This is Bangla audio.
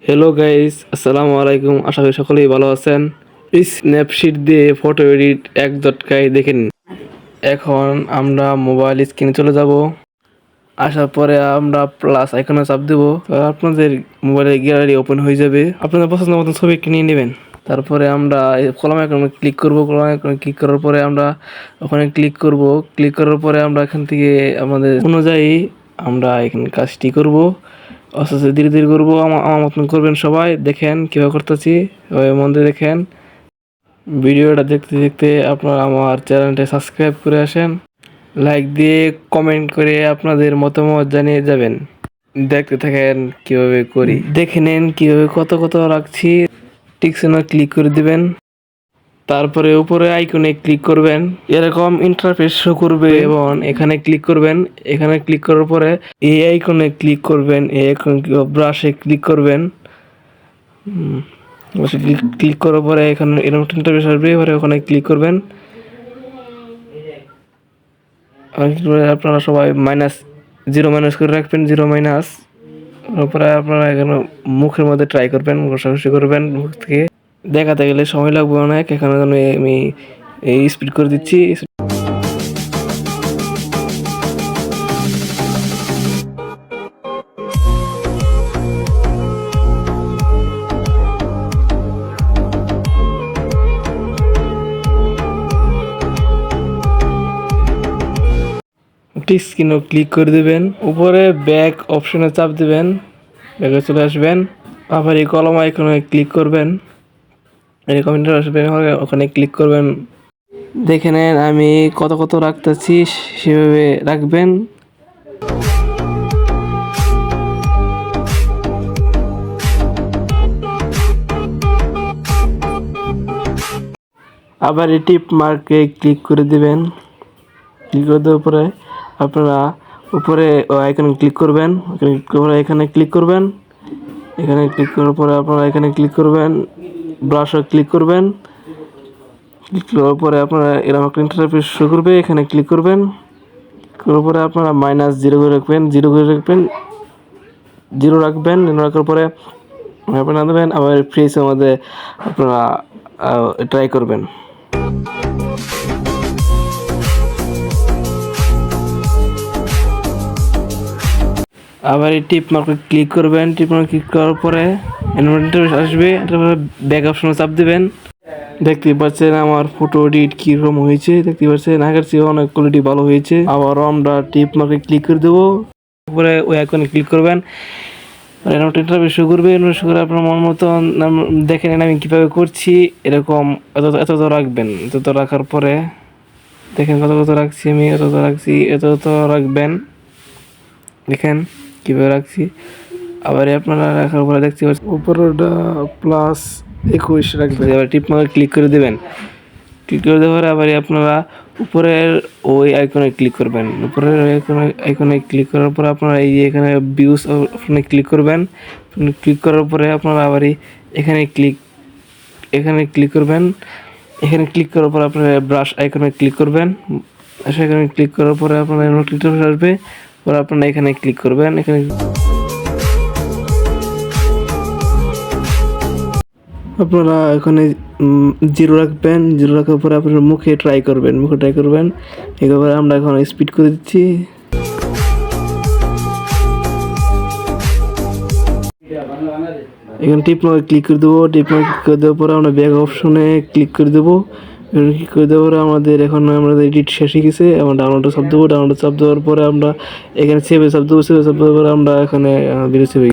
হ্যালো গাইস, আসসালামু আলাইকুম। আশা করি সকলেই ভালো আছেন। এই স্ন্যাপশিট দিয়ে ফটো এডিট এক ঝটকায় দেখে নিন। এখন আমরা মোবাইল স্ক্রিনে চলে যাব। আসার পরে আমরা প্লাস আইকনে চাপ দেব। আপনাদের মোবাইলের গ্যালারি ওপেন হয়ে যাবে। আপনাদের পছন্দ মতো ছবি নিয়ে নেবেন। তারপরে আমরা কলম আইকনে ক্লিক করব। কলম আইকনে ক্লিক করার পরে আমরা ওখানে ক্লিক করব। ক্লিক করার পরে আমরা এখান থেকে আমাদের অনুযায়ী আমরা এখানে কাজটি করব। আস্তে আস্তে ধীরে ধীরে করবো। আমার মতন করবেন সবাই। দেখেন কীভাবে করতেছি, মন দিয়ে দেখেন। ভিডিওটা দেখতে দেখতে আপনারা আমার চ্যানেলটা সাবস্ক্রাইব করে আসেন। লাইক দিয়ে কমেন্ট করে আপনাদের মতামত জানিয়ে যাবেন। দেখতে থাকেন কীভাবে করি, দেখে নেন কীভাবে কত কত রাখছি। টিকসিনে ক্লিক করে দিবেন। তারপরে উপরে আইকনে ক্লিক করবেন। এরকম ইন্টারফেস শো করবে এবং এখানে ক্লিক করবেন। এখানে ক্লিক করার পরে এই আইকনে ক্লিক করবেন। এই আইকন ব্রাশে ক্লিক করবেন। ক্লিক করার পরে এখানে এরকম ইন্টারফেস আসবে। এবারে ওখানে ক্লিক করবেন। আপনারা সবাই -0 করে রাখবেন। 0 তারপরে আপনারা এখানে মুখের মধ্যে ট্রাই করবেন, ঘষাঘষি করবেন মুখ থেকে। দেখাতে গেলে সময় লাগবে অনেক। এখানে আমি এই স্পিড করে দিচ্ছি। স্ক্রিনে ক্লিক করে দেবেন। উপরে ব্যাক অপশনে চাপ দিবেন। ব্যাকে চলে আসবেন। আবার এই কলম আইকনে ক্লিক করবেন। এরকম আসবে, ওখানে ক্লিক করবেন। দেখে নেন আমি কত কত রাখতেছি, সেভাবে রাখবেন। আবার এই টিপ মার্কে ক্লিক করে দিবেন। ক্লিক করে দেওয়ার পরে আপনারা উপরে আইকনে ক্লিক করবেন। এখানে ক্লিক করবেন। এখানে ক্লিক করার পরে আপনারা এখানে ক্লিক করবেন। ব্রাশে ক্লিক করবেন। ক্লিক করার পরে আপনারা এরকম একটা ইন্টারফেস শো করবে। এখানে ক্লিক করবেন। করার পরে আপনারা -0 করে রাখবেন। 0 করে রাখবেন। 0 রাখবেন। রাখার পরে আপনারা দেবেন। আবার ফ্রেসের মধ্যে আপনারা ট্রাই করবেন। আবার এই টিপ মার্কে ক্লিক করবেন। টিপ মার্কে ক্লিক করার পরে ইনভার্টার আসবে। তারপরে ব্যাক অপশনে চাপ দিবেন। দেখতে পাচ্ছেন আমার ফটো এডিট কীরকম হয়েছে। দেখতে পাচ্ছেন আগের চেয়ে অনেক কোয়ালিটি ভালো হয়েছে। আবার আমরা টিপ মার্কে ক্লিক করে দেবো। তারপরে ওই আইকনে ক্লিক করবেন। ইন্টারভিউ শুরু করবে। ইন্টারভিউ শুরু করে আপনার মন মতন দেখে নেন আমি কীভাবে করছি। এরকম এত রাখবেন। এত রাখার পরে দেখেন কত কত রাখছি আমি। এত রাখছি, এত রাখবেন। দেখেন কীভাবে রাখছি। আবার আপনারা রাখার পরে দেখতে পাচ্ছেন উপরটা +21 রাখবেন। এবার টিপ মার্কে ক্লিক করে দেবেন। ক্লিক করে দেওয়ার পরে আবার আপনারা উপরের ওই আইকনে ক্লিক করবেন। উপরের আইকনে ক্লিক করার পরে আপনারা এই যে এখানে ভিউস অপশনে ক্লিক করবেন। ক্লিক করার পরে আপনারা আবার এখানে ক্লিক করবেন। এখানে ক্লিক করার পর আপনারা ব্রাশ আইকনে ক্লিক করবেন। সেখানে ক্লিক করার পরে আপনারা ইন্টারফেস আসবে। পরে আপনারা এখানে ক্লিক করবেন। এখানে আপনারা এখানে 0 রাখবেন। 0 রাখার পরে আপনারা মুখে ট্রাই করবেন। এবার আমরা এখন স্পিড করে দিচ্ছি। এখানে টিপ মার্কে ক্লিক করে দেবো। টিপ মার্কে ক্লিক করে দেওয়ার পরে আমরা ব্যাক অপশনে ক্লিক করে দেবো। ক্লিক করে দেওয়ার পরে আমাদের এডিট শেষ হয়ে গেছে। আমরা ডাউনলোডে চাপ দেবো। ডাউনলোডে চাপ দেওয়ার পরে আমরা এখানে সেভে চাপ দেবো। সেভে চাপ দেওয়ার পরে আমরা এখানে বেরোচ্ছি।